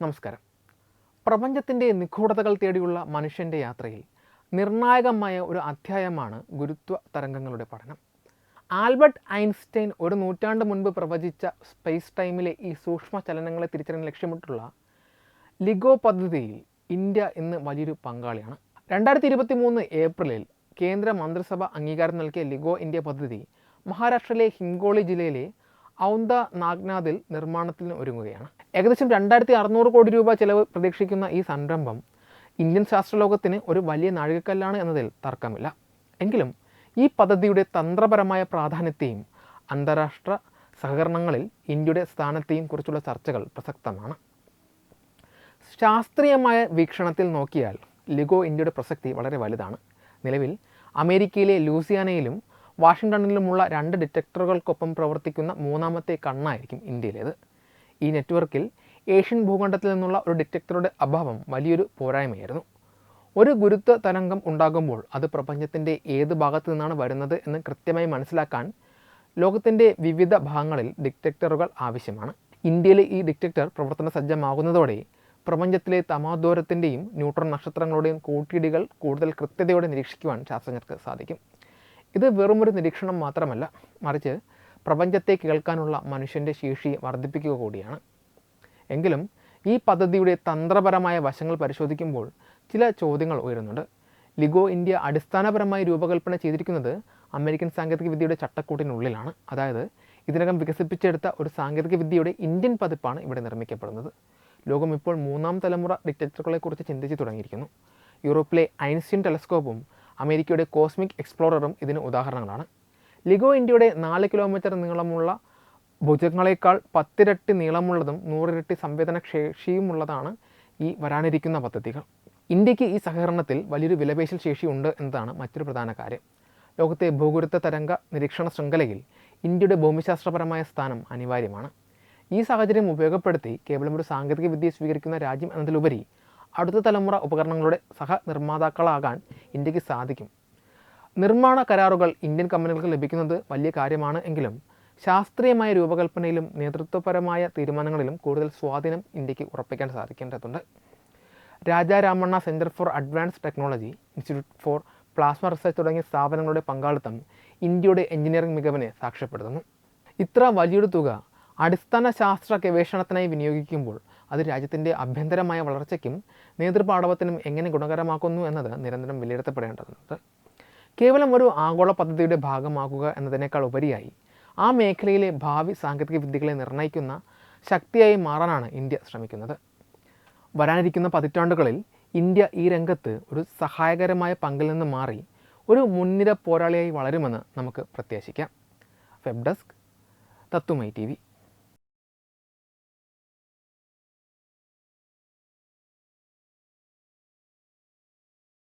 നമസ്കാരം. പ്രപഞ്ചത്തിൻ്റെ നിഗൂഢതകൾ തേടിയുള്ള മനുഷ്യൻ്റെ യാത്രയിൽ നിർണായകമായ ഒരു അധ്യായമാണ് ഗുരുത്വ തരംഗങ്ങളുടെ പഠനം. ആൽബർട്ട് ഐൻസ്റ്റൈൻ ഒരു നൂറ്റാണ്ട് മുൻപ് പ്രവചിച്ച സ്പേസ് ടൈമിലെ ഈ സൂക്ഷ്മ ചലനങ്ങളെ തിരിച്ചറിയാൻ ലക്ഷ്യമിട്ടുള്ള ലിഗോ പദ്ധതിയിൽ ഇന്ത്യ ഇന്ന് വലിയൊരു പങ്കാളിയാണ്. 2023 ഏപ്രിലിൽ കേന്ദ്ര മന്ത്രിസഭ അംഗീകാരം നൽകിയ ലിഗോ ഇന്ത്യ പദ്ധതി മഹാരാഷ്ട്രയിലെ ഹിംഗോളി ജില്ലയിലെ ഔന്ദ നാഗ്നാദിൽ നിർമ്മാണത്തിന് ഒരുങ്ങുകയാണ്. ഏകദേശം 2600 കോടി രൂപ ചെലവ് പ്രതീക്ഷിക്കുന്ന ഈ സംരംഭം ഇന്ത്യൻ ശാസ്ത്രലോകത്തിന് ഒരു വലിയ നാഴികക്കല്ലാണ് എന്നതിൽ തർക്കമില്ല. എങ്കിലും ഈ പദ്ധതിയുടെ തന്ത്രപരമായ പ്രാധാന്യത്തെയും അന്താരാഷ്ട്ര സഹകരണങ്ങളിൽ ഇന്ത്യയുടെ സ്ഥാനത്തെയും കുറിച്ചുള്ള ചർച്ചകൾ പ്രസക്തമാണ്. ശാസ്ത്രീയമായ വീക്ഷണത്തിൽ നോക്കിയാൽ ലിഗോ ഇന്ത്യയുടെ പ്രസക്തി വളരെ വലുതാണ്. നിലവിൽ അമേരിക്കയിലെ ലൂസിയാനയിലും വാഷിംഗ്ടണിലുമുള്ള 2 ഡിറ്റക്ടറുകൾക്കൊപ്പം പ്രവർത്തിക്കുന്ന മൂന്നാമത്തെ കണ്ണായിരിക്കും ഇന്ത്യയിലേത്. ഈ നെറ്റ്വർക്കിൽ ഏഷ്യൻ ഭൂഖണ്ഡത്തിൽ നിന്നുള്ള ഒരു ഡിറ്റക്ടറുടെ അഭാവം വലിയൊരു പോരായ്മയായിരുന്നു. ഒരു ഗുരുത്വ തരംഗം ഉണ്ടാകുമ്പോൾ അത് പ്രപഞ്ചത്തിൻ്റെ ഏത് ഭാഗത്തു നിന്നാണ് വരുന്നത് എന്ന് കൃത്യമായി മനസ്സിലാക്കാൻ ലോകത്തിൻ്റെ വിവിധ ഭാഗങ്ങളിൽ ഡിറ്റക്ടറുകൾ ആവശ്യമാണ്. ഇന്ത്യയിലെ ഈ ഡിറ്റക്ടർ പ്രവർത്തന സജ്ജമാകുന്നതോടെ പ്രപഞ്ചത്തിലെ തമോദ്വാരത്തിൻ്റെയും ന്യൂട്രോൺ നക്ഷത്രങ്ങളുടെയും കൂട്ടിയിടികൾ കൂടുതൽ കൃത്യതയോടെ നിരീക്ഷിക്കുവാൻ ശാസ്ത്രജ്ഞർക്ക് സാധിക്കും. ഇത് വെറുമൊരു നിരീക്ഷണം മാത്രമല്ല, മറിച്ച് പ്രപഞ്ചത്തെ കേൾക്കാനുള്ള മനുഷ്യൻ്റെ ശേഷി വർദ്ധിപ്പിക്കുക കൂടിയാണ്. എങ്കിലും ഈ പദ്ധതിയുടെ തന്ത്രപരമായ വശങ്ങൾ പരിശോധിക്കുമ്പോൾ ചില ചോദ്യങ്ങൾ ഉയരുന്നുണ്ട്. ലിഗോ ഇന്ത്യ അടിസ്ഥാനപരമായി രൂപകൽപ്പന ചെയ്തിരിക്കുന്നത് അമേരിക്കൻ സാങ്കേതികവിദ്യയുടെ ചട്ടക്കൂട്ടിനുള്ളിലാണ്. അതായത് ഇതിനകം വികസിപ്പിച്ചെടുത്ത ഒരു സാങ്കേതികവിദ്യയുടെ ഇന്ത്യൻ പതിപ്പാണ് ഇവിടെ നിർമ്മിക്കപ്പെടുന്നത്. ലോകം ഇപ്പോൾ 3ാം തലമുറ ഡിറ്റക്ടറുകളെക്കുറിച്ച് ചിന്തിച്ചു തുടങ്ങിയിരിക്കുന്നു. യൂറോപ്പിലെ ഐൻസ്റ്റീൻ ടെലസ്കോപ്പും അമേരിക്കയുടെ കോസ്മിക് എക്സ്പ്ലോററും ഇതിന് ഉദാഹരണങ്ങളാണ്. ലിഗോ ഇന്ത്യയുടെ 4 കിലോമീറ്റർ നീളമുള്ള ഭുജങ്ങളേക്കാൾ 10 ഇരട്ടി നീളമുള്ളതും 100 ഇരട്ടി സംവേദന ശേഷിയുമുള്ളതാണ് ഈ വരാനിരിക്കുന്ന പദ്ധതികൾ. ഇന്ത്യക്ക് ഈ സഹകരണത്തിൽ വലിയൊരു വിലപേശൽ ശേഷിയുണ്ട് എന്നതാണ് മറ്റൊരു പ്രധാന കാര്യം. ലോകത്തെ ഭൂഗുരുത്വ തരംഗ നിരീക്ഷണ ശൃംഖലയിൽ ഇന്ത്യയുടെ ഭൂമിശാസ്ത്രപരമായ സ്ഥാനം അനിവാര്യമാണ്. ഈ സാഹചര്യം ഉപയോഗപ്പെടുത്തി കേവലം ഒരു സാങ്കേതിക വിദ്യയെ സ്വീകരിക്കുന്ന രാജ്യം എന്നതിലുപരി അടുത്ത തലമുറ ഉപകരണങ്ങളുടെ സഹനിർമ്മാതാക്കളാകാൻ ഇന്ത്യക്ക് സാധിക്കും. നിർമ്മാണ കരാറുകൾ ഇന്ത്യൻ കമ്പനികൾക്ക് ലഭിക്കുന്നത് വലിയ കാര്യമാണ്. എങ്കിലും ശാസ്ത്രീയമായ രൂപകൽപ്പനയിലും നേതൃത്വപരമായ തീരുമാനങ്ങളിലും കൂടുതൽ സ്വാധീനം ഇന്ത്യക്ക് ഉറപ്പിക്കാൻ സാധിക്കേണ്ടതുണ്ട്. Raja Ramanna centre for advanced technology, institute for plasma research തുടങ്ങിയ സ്ഥാപനങ്ങളുടെ പങ്കാളിത്തം ഇന്ത്യയുടെ എഞ്ചിനീയറിംഗ് മികവിനെ സാക്ഷ്യപ്പെടുത്തുന്നു. ഇത്ര വലിയൊരു തുക അടിസ്ഥാന ശാസ്ത്ര ഗവേഷണത്തിനായി വിനിയോഗിക്കുമ്പോൾ അത് രാജ്യത്തിൻ്റെ ആഭ്യന്തരമായ വളർച്ചയ്ക്കും നേതൃപാടവത്തിനും എങ്ങനെ ഗുണകരമാക്കുന്നു എന്നത് നിരന്തരം വിലയിരുത്തപ്പെടേണ്ടതുണ്ട്. കേവലം ഒരു ആഗോള പദ്ധതിയുടെ ഭാഗമാക്കുക എന്നതിനേക്കാൾ ഉപരിയായി ആ മേഖലയിലെ ഭാവി സാങ്കേതിക വിദ്യകളെ നിർണ്ണയിക്കുന്ന ശക്തിയായി മാറാനാണ് ഇന്ത്യ ശ്രമിക്കുന്നത്. വരാനിരിക്കുന്ന പതിറ്റാണ്ടുകളിൽ ഇന്ത്യ ഈ രംഗത്ത് ഒരു സഹായകരമായ പങ്കിൽ നിന്ന് മാറി ഒരു മുൻനിര പോരാളിയായി വളരുമെന്ന് നമുക്ക് പ്രത്യാശിക്കാം. വെബ് ഡെസ്ക് തത്തുമൈ TV.